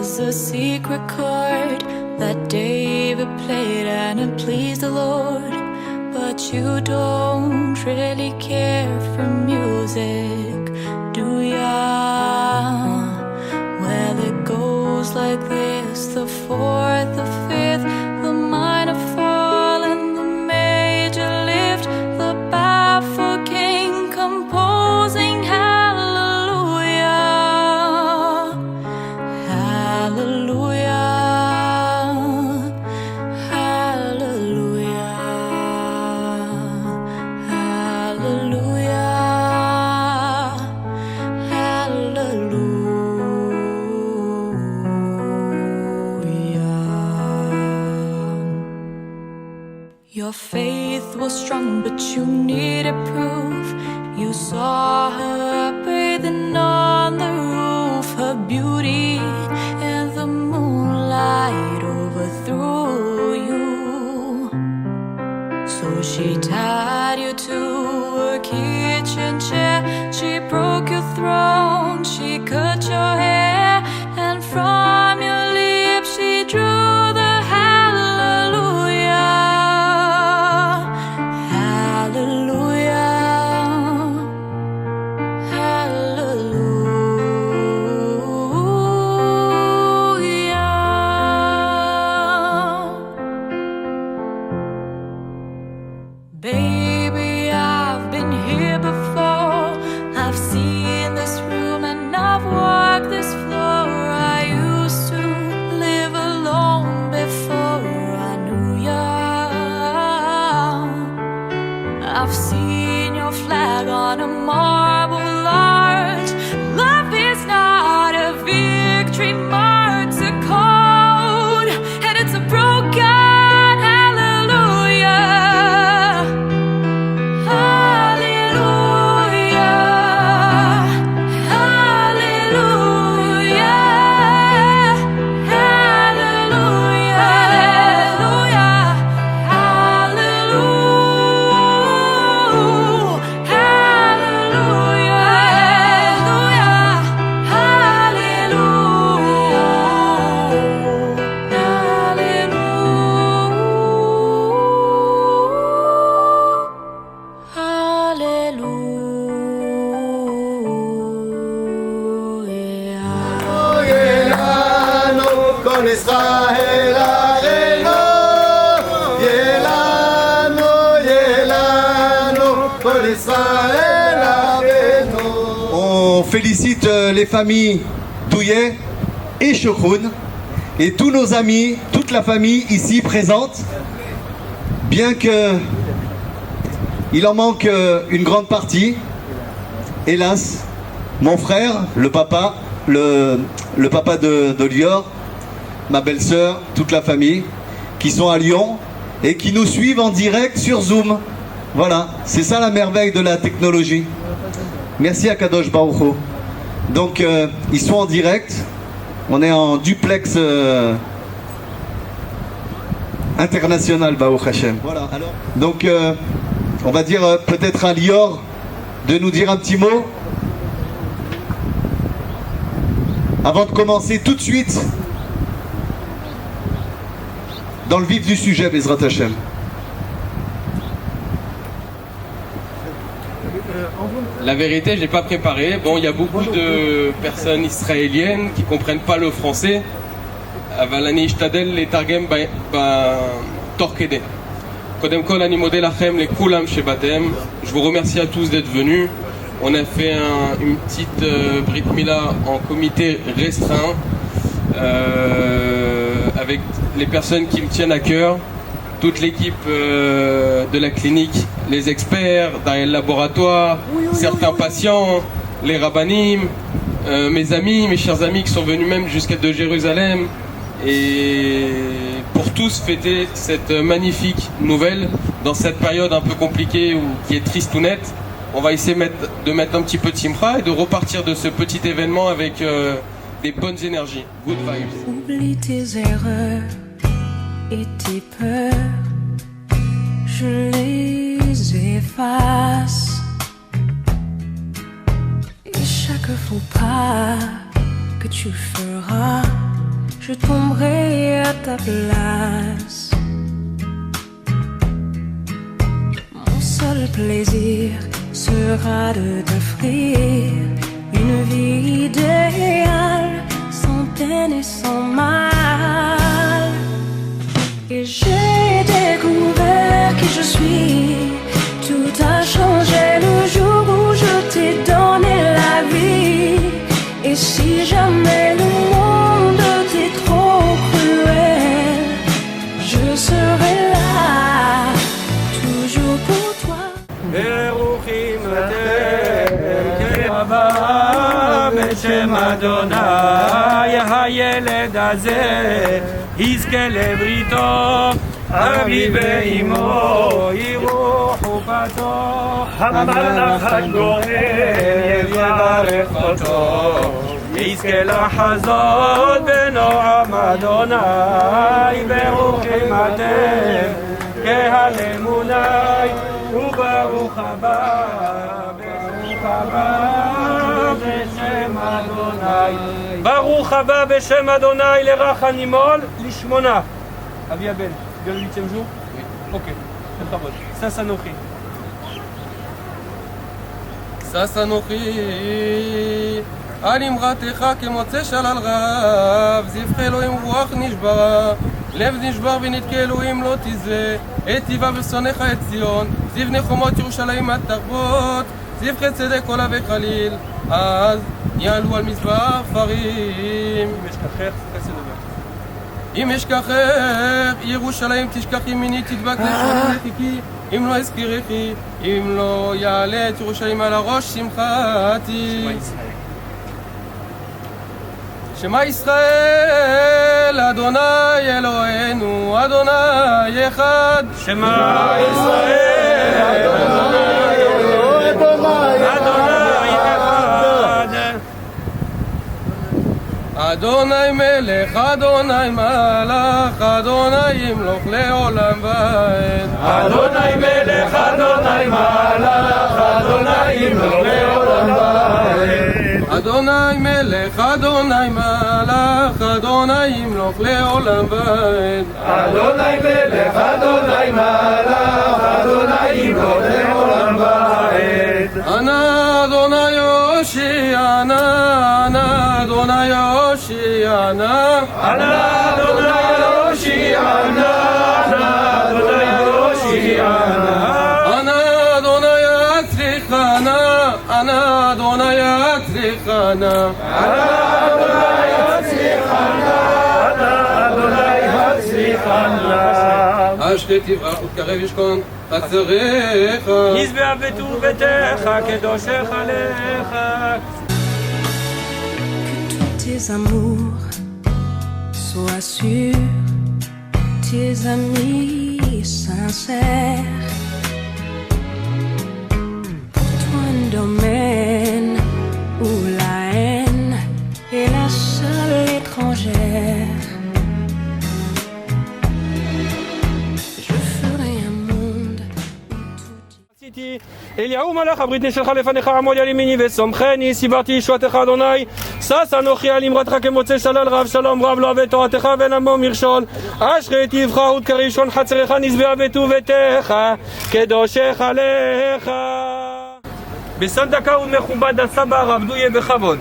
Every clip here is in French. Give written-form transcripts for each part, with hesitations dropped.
was a secret chord that David played and it pleased the Lord. But you don't really care for music, do ya? Well, it goes like this: the fourth, the fifth, the minor fall and the major lift, the baffled king composing hallelujah, hallelujah, hallelujah, hallelujah, Your faith was strong, but you needed proof. You saw her bathing on the roof, her beauty and the moonlight overthrew you. So she tied you to her kitchen chair, she broke your throne, she cut your hair, and from your lips she drew the Baby, I've been here before. I've seen this room and I've walked this floor. I used to live alone before I knew ya. I've seen your flag on a marble arch. Love is not a victory march, it's a code, and it's a broken On félicite les familles Douillet et Chokroun et tous nos amis, toute la famille ici présente, bien que il en manque une grande partie. Hélas, mon frère, le papa de Lior, ma belle-sœur, toute la famille, qui sont à Lyon et qui nous suivent en direct sur Zoom. Voilà, c'est ça la merveille de la technologie. Merci à Kadosh Baruch Hu. Donc, ils sont en direct. On est en duplex international, Baruch Hashem. Voilà, alors. Donc, on va dire peut-être à Lior de nous dire un petit mot avant de commencer tout de suite dans le vif du sujet, Bezrat Hashem. La vérité, je l'ai pas préparé. Bon, il y a beaucoup de personnes israéliennes qui comprennent pas le français. אבל אני אשתדל לתרגם תוך כדי. קודם כל, אני מודה לכם, לכולם שבאתם. Je vous remercie à tous d'être venus. On a fait une petite Brit Mila en comité restreint avec les personnes qui me tiennent à cœur, toute l'équipe de la clinique, les experts, derrière le laboratoire, certains patients, les rabbinim, mes amis, mes chers amis qui sont venus même jusqu'à de Jérusalem, et pour tous fêter cette magnifique nouvelle dans cette période un peu compliquée ou qui est triste ou nette. On va essayer de mettre un petit peu de simcha et de repartir de ce petit événement avec des bonnes énergies, good vibes. Oublie tes erreurs et tes peurs, je les efface. Et chaque faux pas que tu feras je tomberai à ta place. Mon seul plaisir sera de t'offrir une vie idéale, sans peine et sans mal. Et j'ai découvert qui je suis. Tout a changé le jour où je t'ai donné la vie. Et si jamais le monde t'est trop cruel, je serai là, toujours pour toi. ברוכים אתם, כרבה בשם אדוני, הילד הזה יזכה לבריתו, אבי ואמו יראו חופתו, המלאך הגואל יברך אותו, יזכה לחזות בנועם אדוני. ברוכים אתם, קהל אמוני, וברוך הבא, ברוך הבא בשם אדוני. ברוך הבא בשם אדוני לרך הנימול לשמונה. אבי הבן, bien le 8e jour? Oui. Ok, c'est pas bon. Ça s'anochi. שא אנוכי על אמרתך כמוצא שלל רב, זבחי אלוהים רוח נשברה, לב נשבר ונתקה אלוהים לא תזלה, את טבעה ושונאיך את ציון, זבני חומות ירושלים עד תרבות, זבחי צדק עולה וחליל, אז יעלו על מזבח פרים. אם אשכחך ירושלים תשכח ימיני, תדבק לשון ולחיקי, אם לא אזכירכי, אם לא יעלה את ירושלים על הראש שמחתי. שמע ישראל, אדוני אלוהינו, אדוני אחד. שמע ישראל, אדוני אלוהינו, אדוני אחד. אדוני מלך, אדוני מלך, אדוני ימלוך לעולם ועד. אדוני מלך, אדוני מלך, אדוני ימלוך לעולם ועד. אדוני מלך, אדוני מלך, אדוני ימלוך לעולם ועד. אדוני מלך, אדוני מלך, אדוני ימלוך לעולם ועד. אנא אדוני יושיענה, אנא אדוני יושיענה, אנא אדוני יושיענה, אנא אדוני יושיענה. אנא אדוני יצליחנה, אנא אדוני יצליחנה. אשרי תברח ותקרב ישכון חצריך. ישבע בטובתך קדושך עליך. Tes amours soient sûrs, tes amis sincères. Pour toi un domaine où la haine est la seule étrangère. Je ferai un monde où tout... אליהו מלאך הברית נשלך לפניך עמוד על ימיני וסומכני, סיברתי ישועתך אדוני. שא אנוכי על אמרתך כמוצא שלל רב, שלום רב לא אוהב תורתך ואין עמו מכשול. אשרי טבך ותקרא ראשון חצריך, נשבע בטובתך קדושך עליך. בסנדקה ומכובד הסבא הרב דויה בכבוד.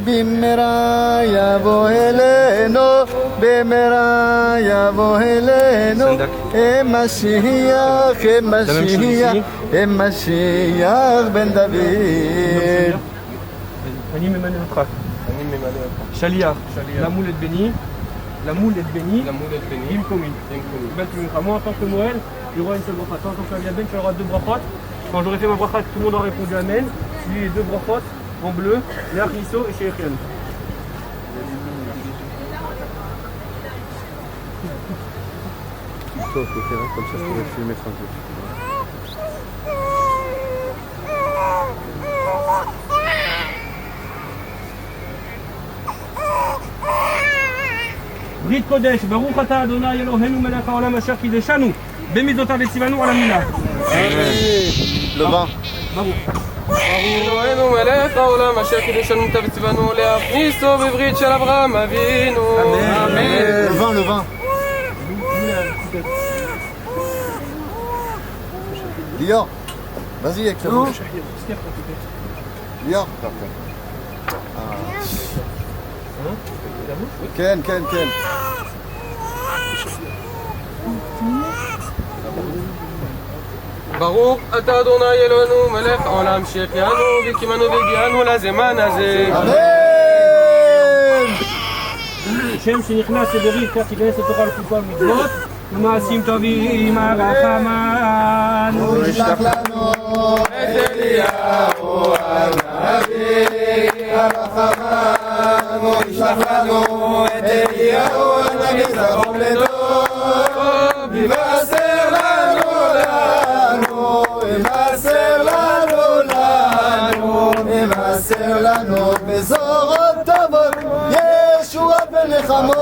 במהרה יבוא אלינו, במהרה יבוא אלינו, משיח, משיח, משיח בן דוד. אני ממלא אותך. שליח. La moule est bénie. La moule est bénie. La moule est bénie. Imkomi. Moi en tant que Moël, il y aura une seule brachot. Toi en tant que Aviaben, tu auras deux brachot. Quand j'aurai fait ma brachot, tout le monde aura répondu Amen. Lui les deux brachot en bleu, Léach Nisso et Sheikhen. Comme ça, je pourrais filmer tranquille. ברית קודש, ברוך אתה אדוני אלוהינו מלך העולם אשר קידשנו במידותיו וציוונו על המילה. Le vent. ברוך. אלוהינו מלך העולם אשר קידשנו וצוונו להכניסו בברית של אברהם אבינו. Le vin, le vin. Lior, vas-y avec le vin. Lior. כן, כן, כן. ברוך אתה אדוני אלוהינו מלך העולם שהחיינו והקימנו והגיענו לזמן הזה. אמן! שם שנכנס לברית כך ייכנס לתוכה לתקופה ומצוות ומעשים טובים הרחמן. הוא ישלח לנו את אליהו הנביא הרחמן. הוא ישלח לנו את אליהו הנביא זכור לדור. יבשר לנו יבשר לנו בזורות טובות ישועות ונחמות.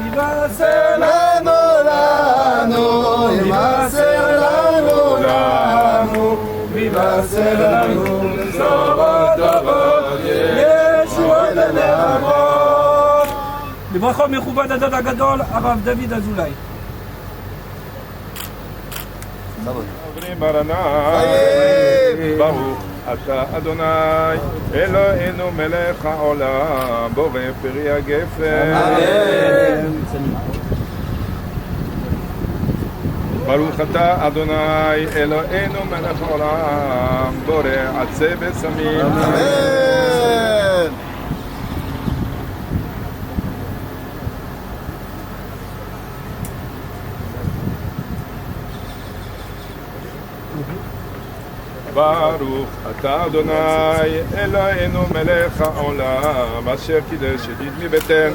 יבשר לנו יבשר לנו בזורות טובות ישועות ונחמות. לברכות מכובד הדוד הגדול הרב דוד אזולאי. אומרים ברנאי, ברוך אתה אדוני אלוהינו מלך העולם בורא פרי הגפן. ברוך אתה אדוני אלוהינו מלך העולם בורא עצי ושמים. ברוך אתה אדוני אלוהינו מלך העולם אשר קידש ידיד מבטן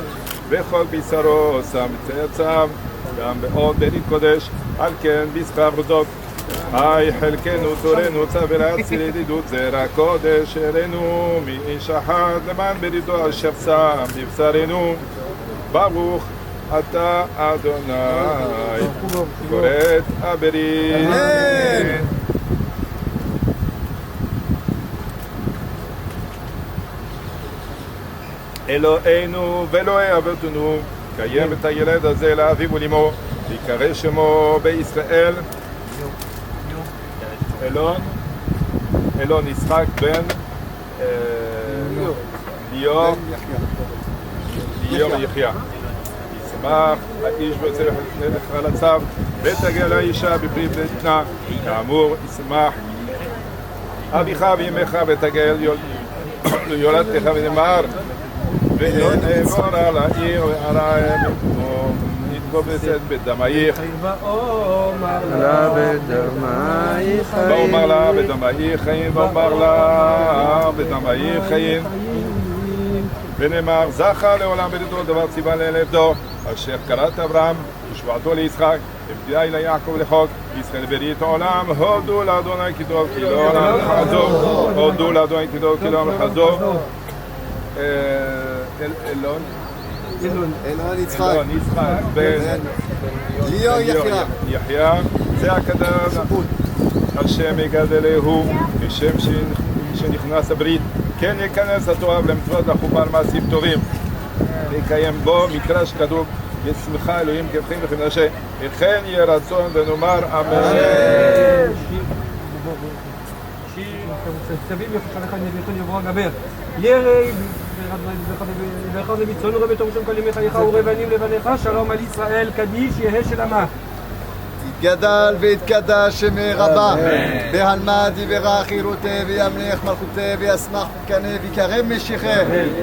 וכל בשרו שם צאצאיו גם בעוד בית קודש על כן בשכר זאת היי חלקנו תורנו צווה להציל ידידות זרע קודש אלינו מאיש אחד למען בריתו אשר שם מבשרנו. ברוך אתה אדוני כורת הברית. אלוהינו ואלוהי אבותינו קיים את הילד הזה לאביו ולאמו ויקרא שמו בישראל אלון יצחק בן ליאור יחיה. ישמח האיש ויוצא לחלציו ותגל האישה בברית בטנה כאמור ישמח אביך ואמך ותגל יולדתך ונאמר ואעבור על העיר ועל המקום נתבוססת בדמייך ואומר לה בדמייך חיים ואומר לה בדמייך חיים ונאמר זכה לעולם בריתו דבר ציווה לאלף דור אשר קראת אברהם ושבועתו ליצחק הבטיחה ליעקב לחוק ישראל ברית העולם הודו לאדוני כי טוב כי לא עולם לחזור הודו לאדוני כי טוב כי לא עולם לחזור. אלון יצחק בן ליאור יחיה זה הקדש השם יגדלהו כשם שנכנס הברית כן יכנס התורה ולמצוות לחופה על מעשים טובים ויקיים בו מקרא שכתוב ישמחה אלוהים כבכם וכמנשה וכן יהיה רצון ונאמר אמן. צווים יפשעך נביאתון יבוא הגבר ירי ואחד לביצענו רבי תום שם כל ימי חייך ורבנים לבניך שלום על ישראל קדיש יהא שלמה. יתגדל ויתקדש שמי רבה בהלמד יברך חירותי וימלך מלכותי וישמח וקנה ויקרב משיחי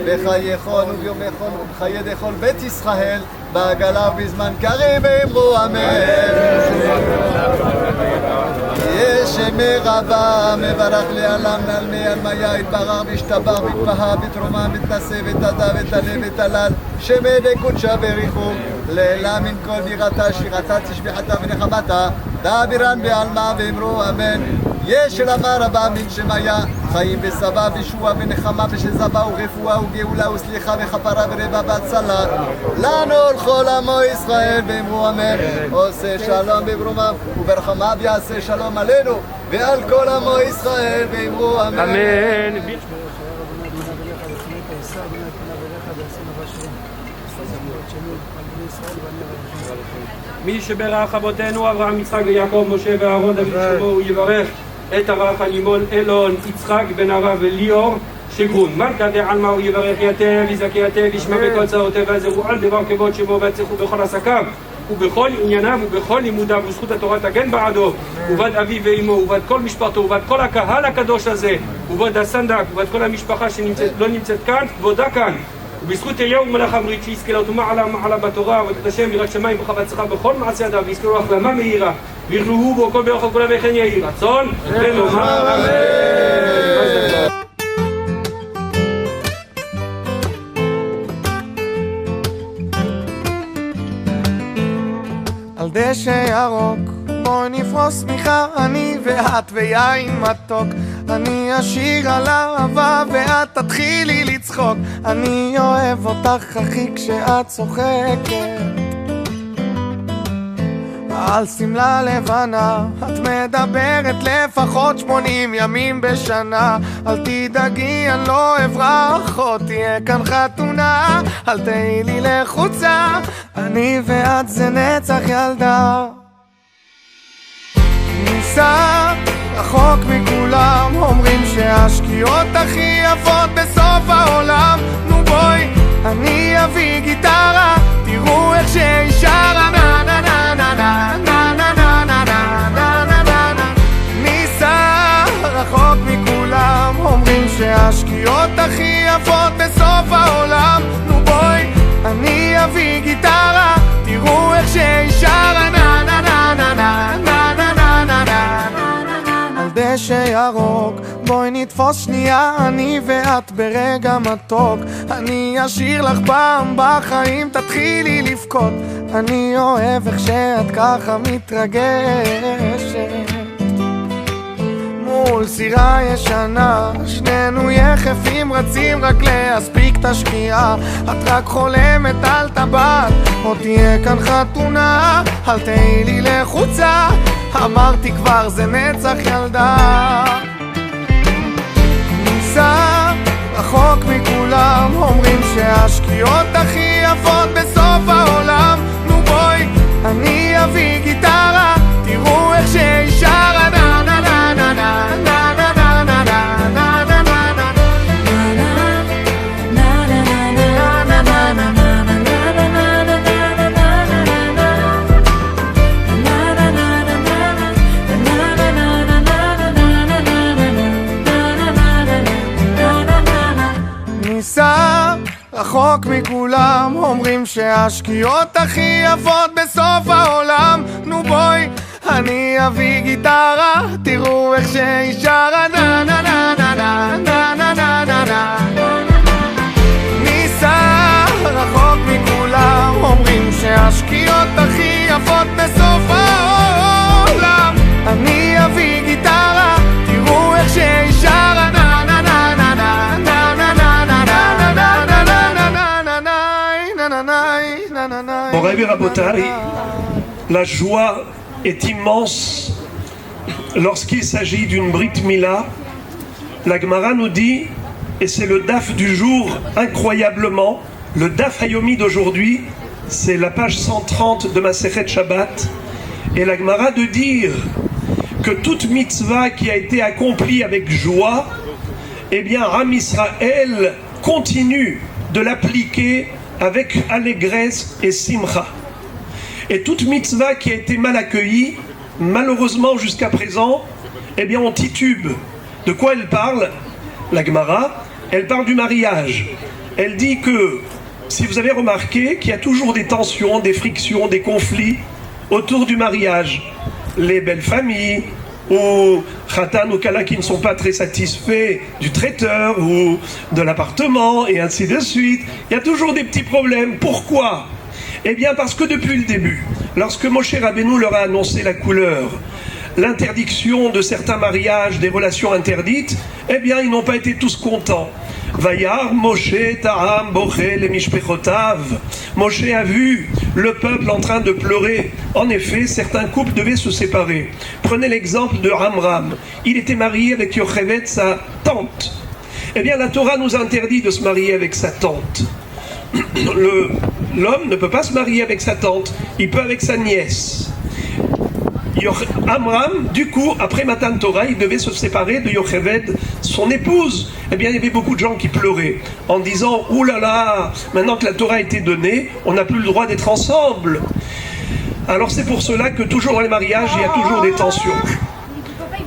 בחייכון וביומכון ובחיי דכל בית ישראל בעגלה ובזמן קריב ואמרו אמן. שמי רבה מברך לעלם נעלמי עלמיה יתברר וישתבח ויתבהה בתרומה מתנשא ותדע ותלה ותלל שמי דקודשה בריחו לעילה מן כל בירתה שירתה תשביחתה ונחמתה דאבירן בעלמה ואמרו אמן. יש למה רבה מן שמיה חיים וסבא וישועה ונחמה ושזבה ורפואה וגאולה וסליחה וכפרה ורבע והצלה לנו לכל עמו ישראל ואמרו אמן. עושה שלום בברומם וברחמיו יעשה שלום עלינו ועל כל עמו ישראל ואמרו אמן. אמן. מי שברך אבותינו אברהם יצחק ויעקב משה ואהרון דוד שלמה הוא יברך את הרב הנימון אלון יצחק בן הרב וליאור שגרון מלכה דעלמא הוא יברך יתר ויזכה יתר וישמע בכל צרותיו ויעזרו על דבר כבוד שמו ויצליחו בכל עסקיו ובכל ענייניו ובכל לימודיו וזכות התורה תגן בעדו ובעד אביו ואמו ובעד כל משפחתו ובעד כל הקהל הקדוש הזה ובעד הסנדק ובעד כל המשפחה שלא נמצאת כאן כבודה כאן ובזכות אליהו מלאך הברית שיזכה לו מעלה בתורה ועבודת השם ויראת שמיים וחפץ שכר בכל מעשה ידיו ויזכה לו החלמה מהירה ויכלוהו בו כל ברך וכולם וכן יהי רצון ונאמר אמן. על דשא ירוק בואי נפרוס מיכה אני ואת ויין מתוק אני אשיר על אהבה ואת תתחילי לצחוק אני אוהב אותך אחי כשאת צוחקת על סמלה לבנה את מדברת לפחות 80 ימים בשנה אל תדאגי אני לא אברח עוד תהיה כאן חתונה אל תהי לי לחוצה אני ואת זה נצח ילדה ניסה רחוק מכולם אומרים שהשקיעות הכי יפות בסוף העולם נו בואי אני אביא גיטרה תראו איך שהיא שרה נה נה נה נה נה נה נה נה נה נה נה נה נה ניסה רחוק מכולם אומרים שהשקיעות הכי יפות בסוף העולם נו בואי אני אביא גיטרה תראו איך שהיא שרה נה נה נה נה נה נה נה נה נה נה על דשא ירוק בואי נתפוס שנייה אני ואת ברגע מתוק אני אשיר לך פעם בחיים תתחילי לבכות אני אוהב איך שאת ככה מתרגשת מול סירה ישנה שנינו יחפים רצים רק להספיק את השקיעה את רק חולמת על טבעת עוד תהיה כאן חתונה אל תהי לי לחוצה אמרתי כבר זה נצח ילדה ניסה רחוק מכולם אומרים שהשקיעות הכי יפות בסוף העולם נו בואי אני אביא גיטרה תראו איך שהיא שרה נה נה נה נה נה נה נה נה נה נה נה נה נה ניסה רחוק מכולם אומרים שהשקיעות הכי יפות בסוף העולם נו בואי אני אביא גיטרה תראו איך שהיא שרה נה נה נה נה נה נה נה נה נה נה ניסה רחוק מכולם אומרים שהשקיעות הכי יפות בסוף העולם אני אביא גיטרה תראו איך שהיא שרה נה נה נה נה נה נה נה נה נה Morai et Rabotai, la joie est immense lorsqu'il s'agit d'une Brit Mila. La Gemara nous dit, et c'est le daf du jour incroyablement, le daf Hayomi d'aujourd'hui, c'est la page 130 de Masechet Shabbat, et la Gemara de dire que toute mitzvah qui a été accomplie avec joie, eh bien Ram Israël continue de l'appliquer avec allégresse et simcha. Et toute mitzvah qui a été mal accueillie, malheureusement jusqu'à présent, eh bien on titube. De quoi elle parle? La Gemara, elle parle du mariage. Elle dit que, si vous avez remarqué, qu'il y a toujours des tensions, des frictions, des conflits autour du mariage. Les belles familles, ou khatan ou kala qui ne sont pas très satisfaits du traiteur ou de l'appartement et ainsi de suite. Il y a toujours des petits problèmes. Pourquoi? Eh bien parce que depuis le début, lorsque Moshe Rabbeinu leur a annoncé la couleur, l'interdiction de certains mariages, des relations interdites, eh bien ils n'ont pas été tous contents. Vayar Moshe Ta'am Bochel et Mishpechotav. Moshe a vu le peuple en train de pleurer. En effet, certains couples devaient se séparer. Prenez l'exemple de Amram. Il était marié avec Yocheved, sa tante. Eh bien, la Torah nous interdit de se marier avec sa tante. L'homme ne peut pas se marier avec sa tante, il peut avec sa nièce. Amram, du coup, après Matan Torah, il devait se séparer de Yocheved, son épouse. Eh bien, il y avait beaucoup de gens qui pleuraient en disant « Ouh là là, maintenant que la Torah a été donnée, on n'a plus le droit d'être ensemble. » Alors c'est pour cela que toujours dans les mariages, il y a toujours des tensions.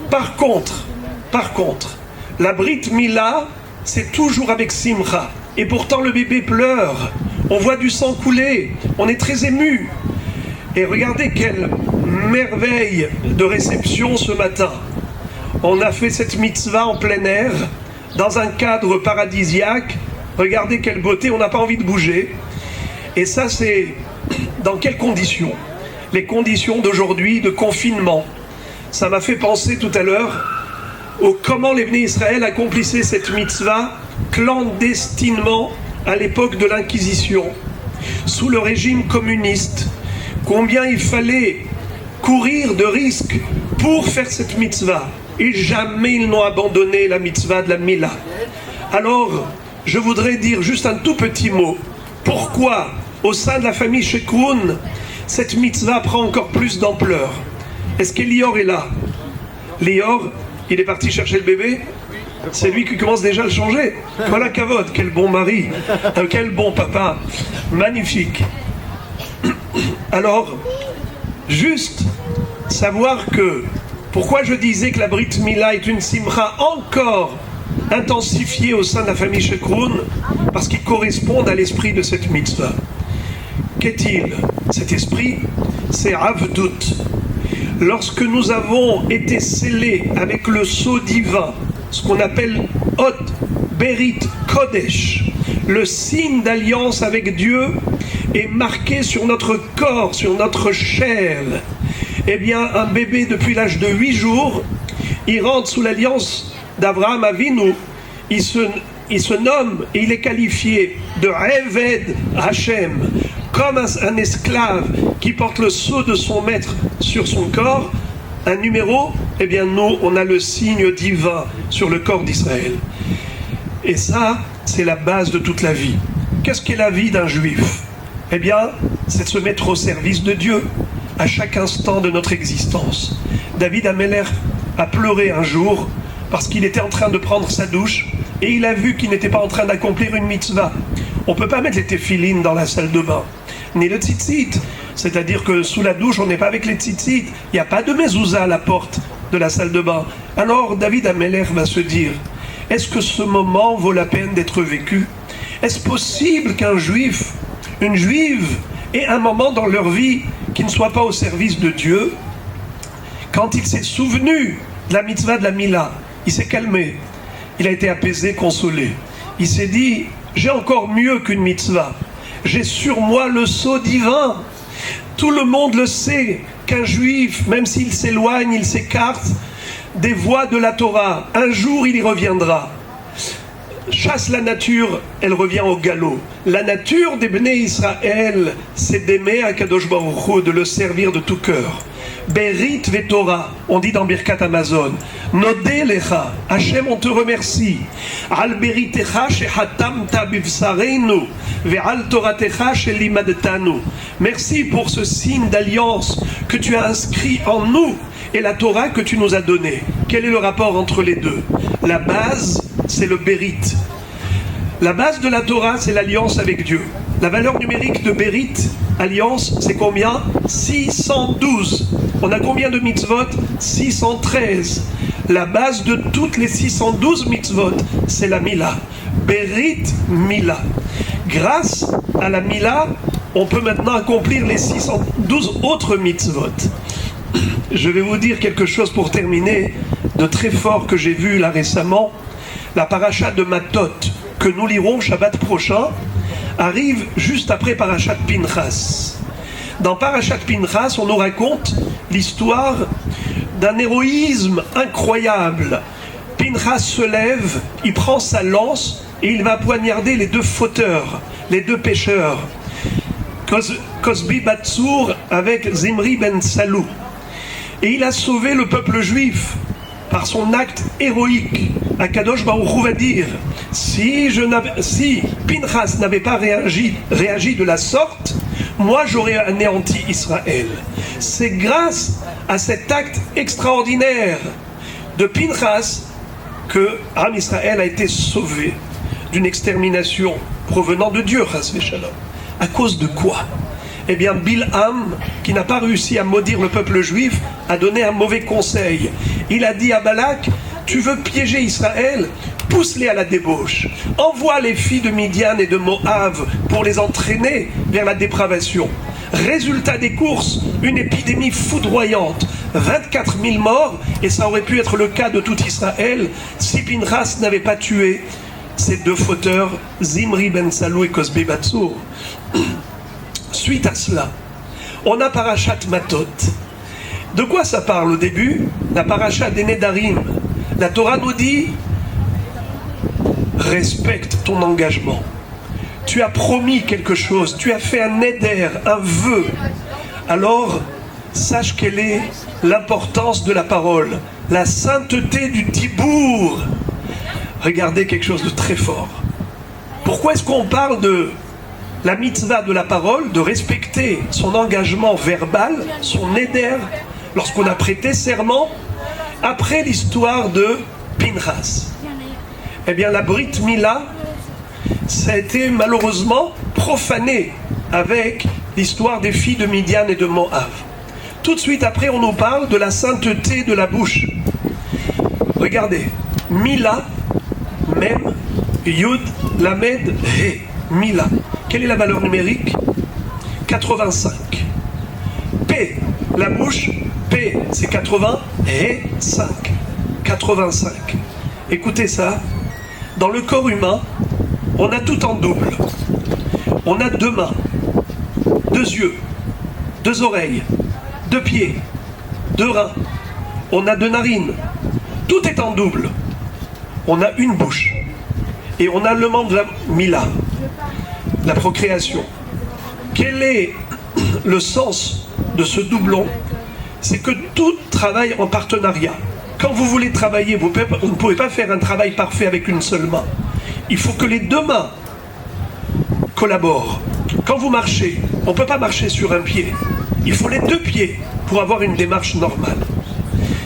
Par contre, la Brit Mila, c'est toujours avec Simcha. Et pourtant le bébé pleure, on voit du sang couler, on est très ému. Et regardez quelle merveille de réception ce matin. On a fait cette mitzvah en plein air, dans un cadre paradisiaque. Regardez quelle beauté, on n'a pas envie de bouger. Et ça, c'est dans quelles conditions? Les conditions d'aujourd'hui de confinement. Ça m'a fait penser tout à l'heure au comment les Bnei Israël accomplissaient cette mitzvah clandestinement à l'époque de l'Inquisition, sous le régime communiste. Combien il fallait courir de risques pour faire cette mitzvah. Et jamais ils n'ont abandonné la mitzvah de la Mila. Alors, je voudrais dire juste un tout petit mot. Pourquoi, au sein de la famille Shekroun, cette mitzvah prend encore plus d'ampleur? Est-ce qu'Elior est là? Lior, il est parti chercher le bébé? C'est lui qui commence déjà à le changer. Voilà Kavod, quel bon mari, quel bon papa, magnifique. Alors, juste savoir que, pourquoi je disais que la Brit Mila est une simcha encore intensifiée au sein de la famille Shekroun? Parce qu'ils correspondent à l'esprit de cette mitzvah. Qu'est-il? Cet esprit, c'est Avdut. Lorsque nous avons été scellés avec le sceau divin, ce qu'on appelle Hot Berit Kodesh, le signe d'alliance avec Dieu est marqué sur notre corps, sur notre chair. Eh bien, un bébé depuis l'âge de 8 jours, il rentre sous l'alliance d'Abraham Avinu, il se nomme et il est qualifié de Eved Hashem, comme un esclave qui porte le sceau de son maître sur son corps, un numéro, eh bien nous, on a le signe divin sur le corps d'Israël. Et ça, c'est la base de toute la vie. Qu'est-ce qu'est la vie d'un juif? Eh bien, c'est de se mettre au service de Dieu à chaque instant de notre existence. David Ameller a pleuré un jour parce qu'il était en train de prendre sa douche et il a vu qu'il n'était pas en train d'accomplir une mitzvah. On ne peut pas mettre les téphilines dans la salle de bain, ni le tzitzit. C'est-à-dire que sous la douche, on n'est pas avec les tzitzit. Il n'y a pas de mezouza à la porte de la salle de bain. Alors David Ameller va se dire, est-ce que ce moment vaut la peine d'être vécu? Est-ce possible qu'un juif, une juive, ait un moment dans leur vie qui ne soit pas au service de Dieu? Quand il s'est souvenu de la mitzvah de la Mila, il s'est calmé, il a été apaisé, consolé. Il s'est dit, j'ai encore mieux qu'une mitzvah. J'ai sur moi le sceau divin. Tout le monde le sait qu'un juif, même s'il s'éloigne, il s'écarte des voies de la Torah, un jour il y reviendra. Chasse la nature, elle revient au galop. La nature des Bnei Israël, c'est d'aimer Akadosh Baruch Hu, de le servir de tout cœur. Berit veTorah, on dit dans Birkat Amazon. Nodé lecha, Hachem, on te remercie. Al beritecha shehatamta bivsareinu, ve'al toratecha shelimadtanu. Merci pour ce signe d'alliance que tu as inscrit en nous et la Torah que tu nous as donnée. Quel est le rapport entre les deux? La base, c'est le Berit. La base de la Torah, c'est l'alliance avec Dieu. La valeur numérique de Berit, alliance, c'est combien? 612. On a combien de mitzvot? 613. La base de toutes les 612 mitzvot, c'est la Mila. Berit Mila. Grâce à la Mila, on peut maintenant accomplir les 612 autres mitzvot. Je vais vous dire quelque chose pour terminer, de très fort que j'ai vu là récemment. La paracha de Matot, que nous lirons Shabbat prochain, arrive juste après Parashat Pinchas. Dans Parashat Pinchas, on nous raconte l'histoire d'un héroïsme incroyable. Pinchas se lève, il prend sa lance et il va poignarder les deux fauteurs, les deux pécheurs, Cosbi Batsour avec Zimri Ben Salou. Et il a sauvé le peuple juif par son acte héroïque. Akadosh Baruch Hu va dire, si Pinchas n'avait pas réagi de la sorte, moi j'aurais anéanti Israël. C'est grâce à cet acte extraordinaire de Pinchas que Am Israël a été sauvé d'une extermination provenant de Dieu, Chas v'Shalom. À cause de quoi? Eh bien, Bilham, qui n'a pas réussi à maudire le peuple juif, a donné un mauvais conseil. Il a dit à Balak, tu veux piéger Israël? Pousse-les à la débauche. Envoie les filles de Midian et de Moab pour les entraîner vers la dépravation. Résultat des courses, une épidémie foudroyante. 24 000 morts, et ça aurait pu être le cas de tout Israël si Pinchas n'avait pas tué ces deux fauteurs, Zimri Ben Salou et Cosbi Batsour. Suite à cela, on a Parashat Matot. De quoi ça parle au début? La Parashat des Nedarim. La Torah nous dit, respecte ton engagement. Tu as promis quelque chose, tu as fait un neder, un vœu. Alors, sache quelle est l'importance de la parole, la sainteté du dibour. Regardez quelque chose de très fort. Pourquoi est-ce qu'on parle de la mitzvah de la parole, de respecter son engagement verbal, son neder, lorsqu'on a prêté serment, après l'histoire de Pinchas? Eh bien, la Brit Mila, ça a été malheureusement profané avec l'histoire des filles de Midian et de Moab. Tout de suite après, on nous parle de la sainteté de la bouche. Regardez, Mila, Mem, Yud, Lamed, He, Mila. Quelle est la valeur numérique? 85. P, la bouche, P, c'est 80, He, 5. 85. Écoutez ça. Dans le corps humain, on a tout en double. On a 2 mains, 2 yeux, 2 oreilles, 2 pieds, 2 reins. On a 2 narines. Tout est en double. On a une bouche. Et on a le membre de la Mila, la procréation. Quel est le sens de ce doublon? C'est que tout travaille en partenariat. Quand vous voulez travailler, vous ne pouvez pas faire un travail parfait avec une seule main. Il faut que les 2 mains collaborent. Quand vous marchez, on ne peut pas marcher sur un pied. Il faut les 2 pieds pour avoir une démarche normale.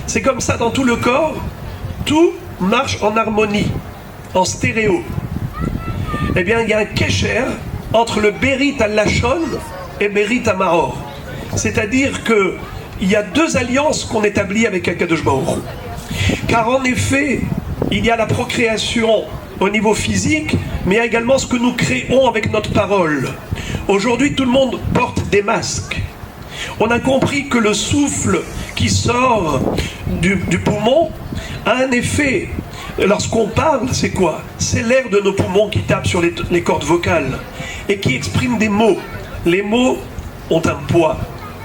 C'est comme ça dans tout le corps. Tout marche en harmonie, en stéréo. Eh bien, il y a un kesher entre le Berit al-Lachon et Berit al-Mahor. C'est-à-dire qu'il y a 2 alliances qu'on établit avec Akadosh Baruch Hu. Car en effet, il y a la procréation au niveau physique, mais il y a également ce que nous créons avec notre parole. Aujourd'hui, tout le monde porte des masques. On a compris que le souffle qui sort du poumon a un effet. Lorsqu'on parle, c'est quoi? C'est l'air de nos poumons qui tape sur les cordes vocales et qui exprime des mots. Les mots ont un poids,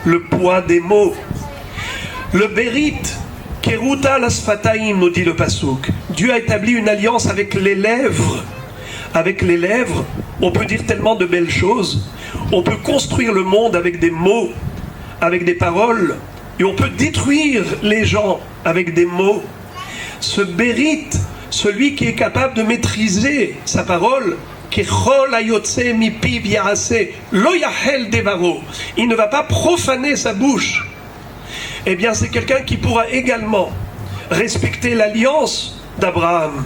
le poids des mots. Le Bérit, Keruta Lasfataim, nous dit le Passouk. Dieu a établi une alliance avec les lèvres. Avec les lèvres, on peut dire tellement de belles choses. On peut construire le monde avec des mots, avec des paroles, et on peut détruire les gens avec des mots. Ce Bérit, celui qui est capable de maîtriser sa parole, il ne va pas profaner sa bouche. Eh bien, c'est quelqu'un qui pourra également respecter l'alliance d'Abraham,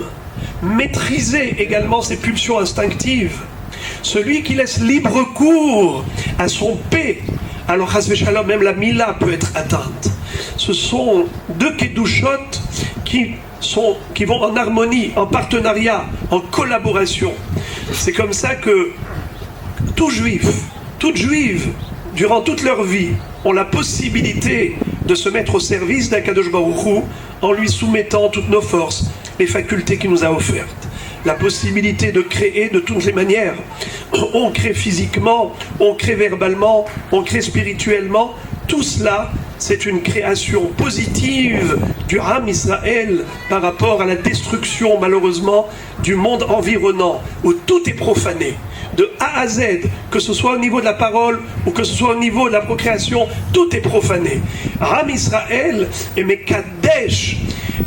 maîtriser également ses pulsions instinctives. Celui qui laisse libre cours à son paix, alors chas v'shalom, même la Mila peut être atteinte. Ce sont 2 Kedushot qui vont en harmonie, en partenariat, en collaboration. C'est comme ça que tout juif, toute juive, durant toute leur vie, ont la possibilité de se mettre au service d'Akadosh Baruch Hu en lui soumettant toutes nos forces, les facultés qu'il nous a offertes. La possibilité de créer de toutes les manières. On crée physiquement, on crée verbalement, on crée spirituellement. Tout cela c'est une création positive du Ham Israël par rapport à la destruction, malheureusement, du monde environnant, où tout est profané. De A à Z, que ce soit au niveau de la parole ou que ce soit au niveau de la procréation, tout est profané. Ham Israël et Mekadesh,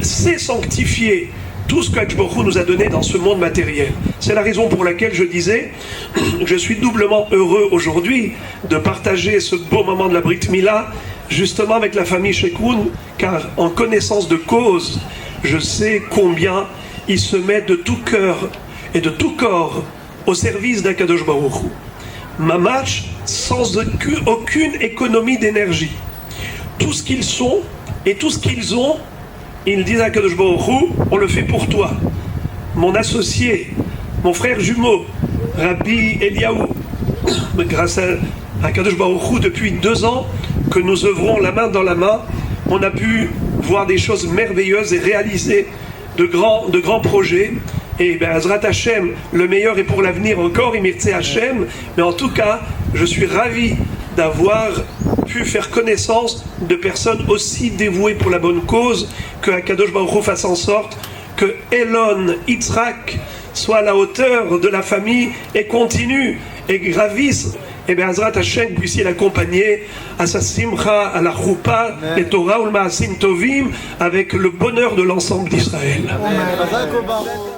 c'est sanctifié tout ce qu'Akadosh Baruch Hu nous a donné dans ce monde matériel. C'est la raison pour laquelle je disais, je suis doublement heureux aujourd'hui de partager ce beau moment de la Brit Mila, justement avec la famille Shekoun, car en connaissance de cause, je sais combien ils se mettent de tout cœur et de tout corps au service d'Akadosh Baruch Hu. Mamash, sans aucune économie d'énergie. Tout ce qu'ils sont et tout ce qu'ils ont, ils disent à Akadosh Baruch Hu, on le fait pour toi. Mon associé, mon frère jumeau, Rabbi Eliaou, grâce à Akadosh Baruch Hu, depuis 2 ans que nous œuvrons la main dans la main, on a pu voir des choses merveilleuses et réaliser de grands projets. Et Azrat Hashem, le meilleur est pour l'avenir encore, Imirtse Hashem. Mais en tout cas, je suis ravi d'avoir pu faire connaissance de personnes aussi dévouées pour la bonne cause, que Akadosh Baruch Hu fasse en sorte que Elon Yitzhak soit à la hauteur de la famille et continue et gravisse. Et bien Azrat Hashem puisse l'accompagner à sa simcha, à la choupa, et Torah ou le Maasim Tovim, avec le bonheur de l'ensemble d'Israël. Amen.